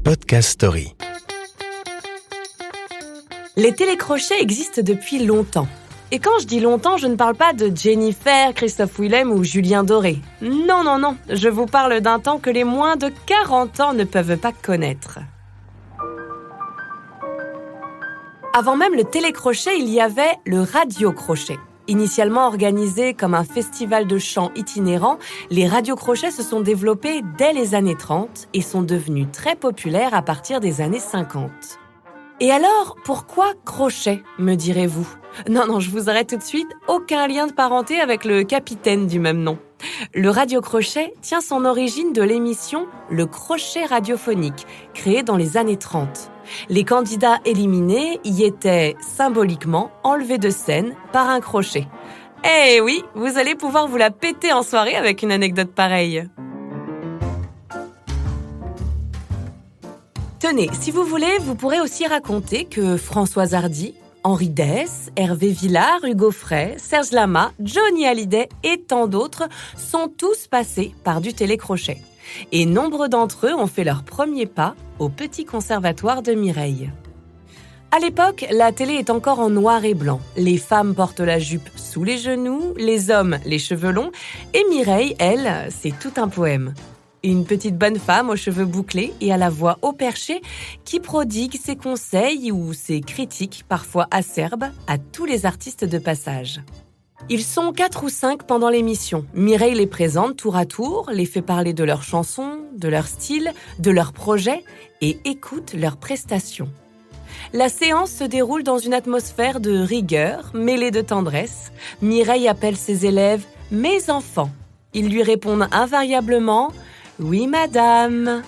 Podcast Story. Les télécrochets existent depuis longtemps. Et quand je dis longtemps, je ne parle pas de Jennifer, Christophe Willem ou Julien Doré. Non, je vous parle d'un temps que les moins de 40 ans ne peuvent pas connaître. Avant même le télécrochet, il y avait le radiocrochet. Initialement organisé comme un festival de chant itinérant, les radiocrochets se sont développés dès les années 30 et sont devenus très populaires à partir des années 50. Et alors, pourquoi crochet, me direz-vous ? Non, je vous arrête tout de suite, aucun lien de parenté avec le capitaine du même nom. Le radiocrochet tient son origine de l'émission Le Crochet radiophonique, créée dans les années 30. Les candidats éliminés y étaient symboliquement enlevés de scène par un crochet. Eh oui, vous allez pouvoir vous la péter en soirée avec une anecdote pareille. Tenez, si vous voulez, vous pourrez aussi raconter que Françoise Hardy, Henri Dess, Hervé Villard, Hugo Frey, Serge Lama, Johnny Hallyday et tant d'autres sont tous passés par du télécrochet. Et nombreux d'entre eux ont fait leur premier pas au Petit Conservatoire de Mireille. À l'époque, la télé est encore en noir et blanc. Les femmes portent la jupe sous les genoux, les hommes les cheveux longs, et Mireille, elle, c'est tout un poème. Une petite bonne femme aux cheveux bouclés et à la voix haut perché qui prodigue ses conseils ou ses critiques parfois acerbes à tous les artistes de passage. Ils sont 4 ou 5 pendant l'émission. Mireille les présente tour à tour, les fait parler de leurs chansons, de leur style, de leurs projets et écoute leurs prestations. La séance se déroule dans une atmosphère de rigueur mêlée de tendresse. Mireille appelle ses élèves « mes enfants ». Ils lui répondent invariablement « oui, madame ».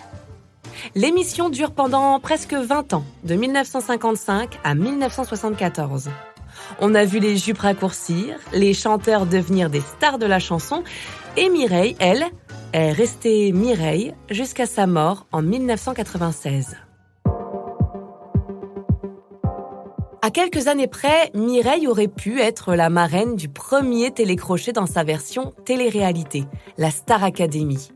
L'émission dure pendant presque 20 ans, de 1955 à 1974. On a vu les jupes raccourcir, les chanteurs devenir des stars de la chanson, et Mireille, elle, est restée Mireille jusqu'à sa mort en 1996. À quelques années près, Mireille aurait pu être la marraine du premier télécrochet dans sa version télé-réalité, la Star Academy.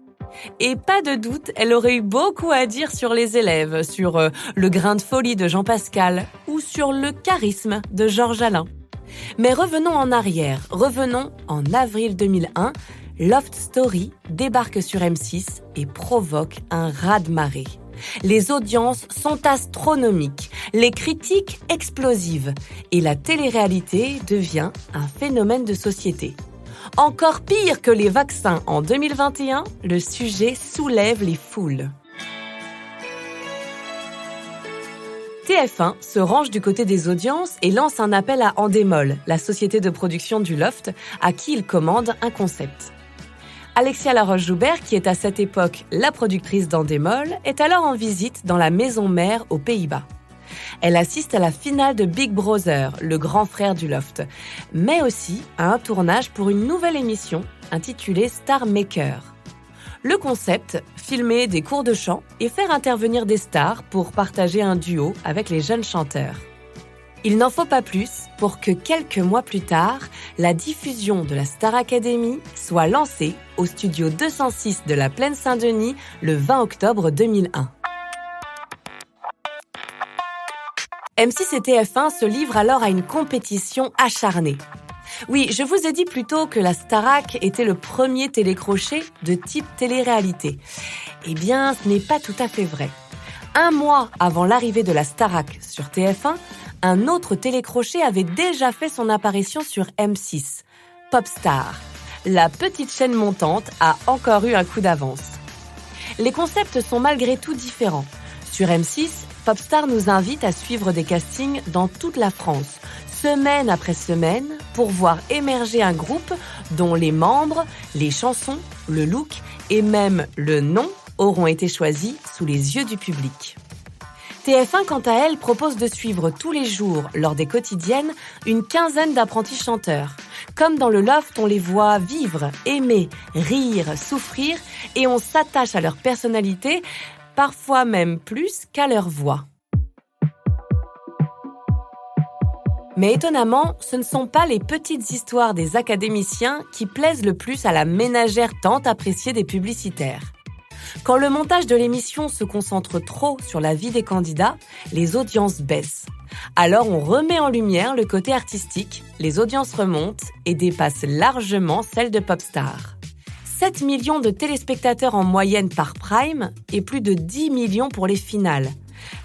Et pas de doute, elle aurait eu beaucoup à dire sur les élèves, sur le grain de folie de Jean Pascal ou sur le charisme de Georges Alain. Mais revenons en arrière, revenons en avril 2001, Loft Story débarque sur M6 et provoque un raz-de-marée. Les audiences sont astronomiques, les critiques explosives et la télé-réalité devient un phénomène de société. Encore pire que les vaccins en 2021, le sujet soulève les foules. TF1 se range du côté des audiences et lance un appel à Endemol, la société de production du Loft, à qui il commande un concept. Alexia Laroche-Joubert, qui est à cette époque la productrice d'Endemol, est alors en visite dans la maison mère aux Pays-Bas. Elle assiste à la finale de Big Brother, le grand frère du Loft, mais aussi à un tournage pour une nouvelle émission intitulée Star Maker. Le concept, filmer des cours de chant et faire intervenir des stars pour partager un duo avec les jeunes chanteurs. Il n'en faut pas plus pour que quelques mois plus tard, la diffusion de la Star Academy soit lancée au studio 206 de la Plaine Saint-Denis le 20 octobre 2001. M6 et TF1 se livrent alors à une compétition acharnée. Oui, je vous ai dit plus tôt que la Starac était le premier télécrochet de type télé-réalité. Eh bien, ce n'est pas tout à fait vrai. 1 mois avant l'arrivée de la Starac sur TF1, un autre télécrochet avait déjà fait son apparition sur M6, Popstar. La petite chaîne montante a encore eu un coup d'avance. Les concepts sont malgré tout différents. Sur M6, Popstar nous invite à suivre des castings dans toute la France, semaine après semaine, pour voir émerger un groupe dont les membres, les chansons, le look et même le nom auront été choisis sous les yeux du public. TF1, quant à elle, propose de suivre tous les jours, lors des quotidiennes, une quinzaine d'apprentis chanteurs. Comme dans le Loft, on les voit vivre, aimer, rire, souffrir et on s'attache à leur personnalité, parfois même plus qu'à leur voix. Mais étonnamment, ce ne sont pas les petites histoires des académiciens qui plaisent le plus à la ménagère tant appréciée des publicitaires. Quand le montage de l'émission se concentre trop sur la vie des candidats, les audiences baissent. Alors on remet en lumière le côté artistique, les audiences remontent et dépassent largement celles de Popstars. 7 millions de téléspectateurs en moyenne par prime et plus de 10 millions pour les finales.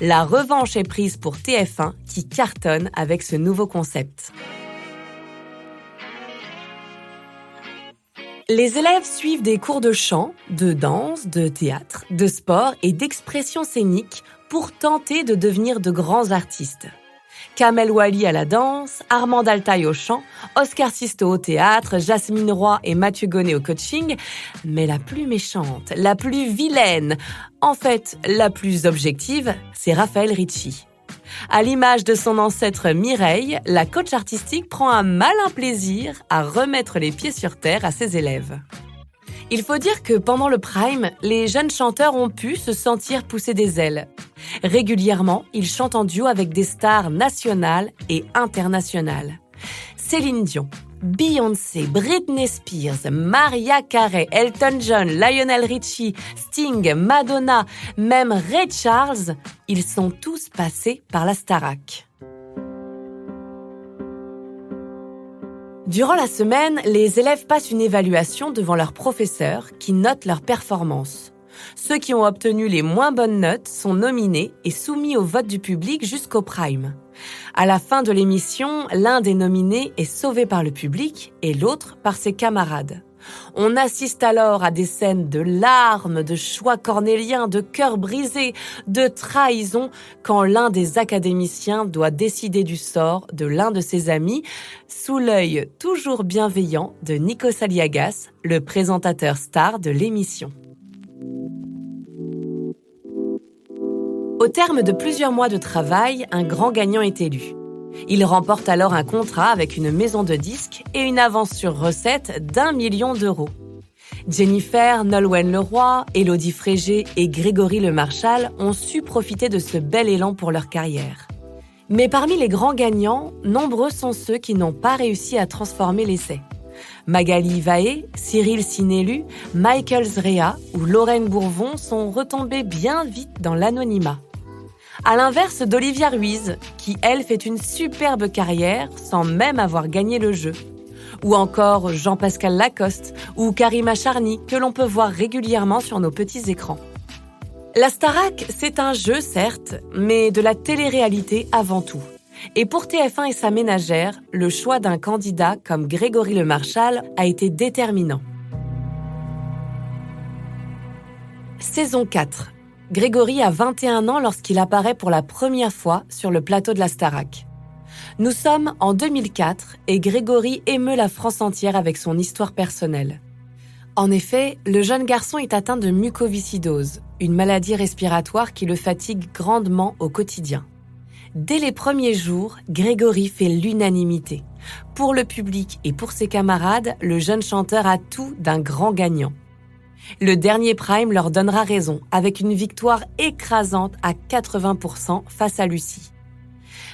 La revanche est prise pour TF1 qui cartonne avec ce nouveau concept. Les élèves suivent des cours de chant, de danse, de théâtre, de sport et d'expression scénique pour tenter de devenir de grands artistes. Kamel Wally à la danse, Armand Altaï au chant, Oscar Sisto au théâtre, Jasmine Roy et Mathieu Gonnet au coaching. Mais la plus méchante, la plus vilaine, en fait la plus objective, c'est Raphaël Ricci. À l'image de son ancêtre Mireille, la coach artistique prend un malin plaisir à remettre les pieds sur terre à ses élèves. Il faut dire que pendant le prime, les jeunes chanteurs ont pu se sentir pousser des ailes. Régulièrement, ils chantent en duo avec des stars nationales et internationales. Céline Dion, Beyoncé, Britney Spears, Mariah Carey, Elton John, Lionel Richie, Sting, Madonna, même Ray Charles, ils sont tous passés par la Starac. Durant la semaine, les élèves passent une évaluation devant leurs professeurs qui notent leurs performances. Ceux qui ont obtenu les moins bonnes notes sont nominés et soumis au vote du public jusqu'au prime. À la fin de l'émission, l'un des nominés est sauvé par le public et l'autre par ses camarades. On assiste alors à des scènes de larmes, de choix cornéliens, de cœurs brisés, de trahison, quand l'un des académiciens doit décider du sort de l'un de ses amis, sous l'œil toujours bienveillant de Nikos Aliagas, le présentateur star de l'émission. Au terme de plusieurs mois de travail, un grand gagnant est élu. Il remporte alors un contrat avec une maison de disques et une avance sur recette d'1 million d'euros. Jennifer, Nolwenn Leroy, Élodie Frégé et Grégory Lemarchal ont su profiter de ce bel élan pour leur carrière. Mais parmi les grands gagnants, nombreux sont ceux qui n'ont pas réussi à transformer l'essai. Magali Vaé, Cyril Sinélu, Michael Zrea ou Lorraine Bourvon sont retombés bien vite dans l'anonymat. À l'inverse d'Olivia Ruiz, qui, elle, fait une superbe carrière sans même avoir gagné le jeu. Ou encore Jean-Pascal Lacoste ou Karima Charny, que l'on peut voir régulièrement sur nos petits écrans. La Starac, c'est un jeu, certes, mais de la télé-réalité avant tout. Et pour TF1 et sa ménagère, le choix d'un candidat comme Grégory Lemarchal a été déterminant. Saison 4. Grégory a 21 ans lorsqu'il apparaît pour la première fois sur le plateau de la Starac. Nous sommes en 2004 et Grégory émeut la France entière avec son histoire personnelle. En effet, le jeune garçon est atteint de mucoviscidose, une maladie respiratoire qui le fatigue grandement au quotidien. Dès les premiers jours, Grégory fait l'unanimité. Pour le public et pour ses camarades, le jeune chanteur a tout d'un grand gagnant. Le dernier prime leur donnera raison, avec une victoire écrasante à 80% face à Lucie.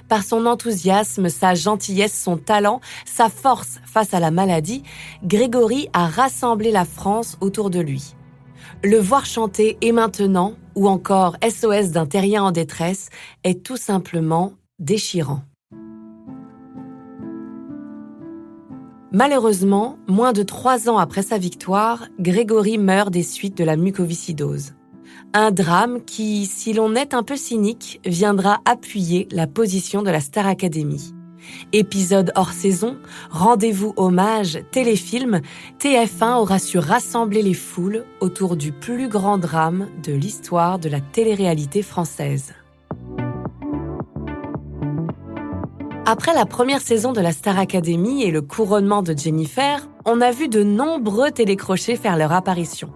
Par son enthousiasme, sa gentillesse, son talent, sa force face à la maladie, Grégory a rassemblé la France autour de lui. Le voir chanter « Et maintenant » ou encore « SOS d'un terrien en détresse » est tout simplement déchirant. Malheureusement, moins de 3 ans après sa victoire, Grégory meurt des suites de la mucoviscidose. Un drame qui, si l'on est un peu cynique, viendra appuyer la position de la Star Academy. Épisode hors saison, rendez-vous hommage, téléfilm, TF1 aura su rassembler les foules autour du plus grand drame de l'histoire de la télé-réalité française. Après la première saison de la Star Academy et le couronnement de Jennifer, on a vu de nombreux télécrochets faire leur apparition.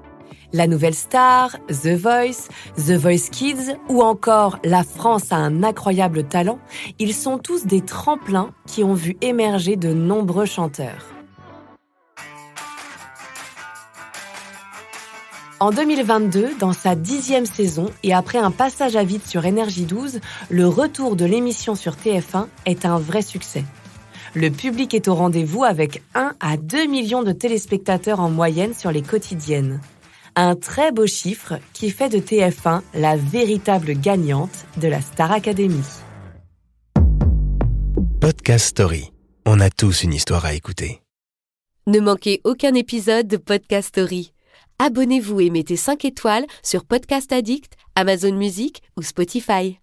La Nouvelle Star, The Voice Kids ou encore La France a un incroyable talent, ils sont tous des tremplins qui ont vu émerger de nombreux chanteurs. En 2022, dans sa 10e saison et après un passage à vide sur Énergie 12, le retour de l'émission sur TF1 est un vrai succès. Le public est au rendez-vous avec 1 à 2 millions de téléspectateurs en moyenne sur les quotidiennes. Un très beau chiffre qui fait de TF1 la véritable gagnante de la Star Academy. Podcast Story. On a tous une histoire à écouter. Ne manquez aucun épisode de Podcast Story. Abonnez-vous et mettez 5 étoiles sur Podcast Addict, Amazon Music ou Spotify.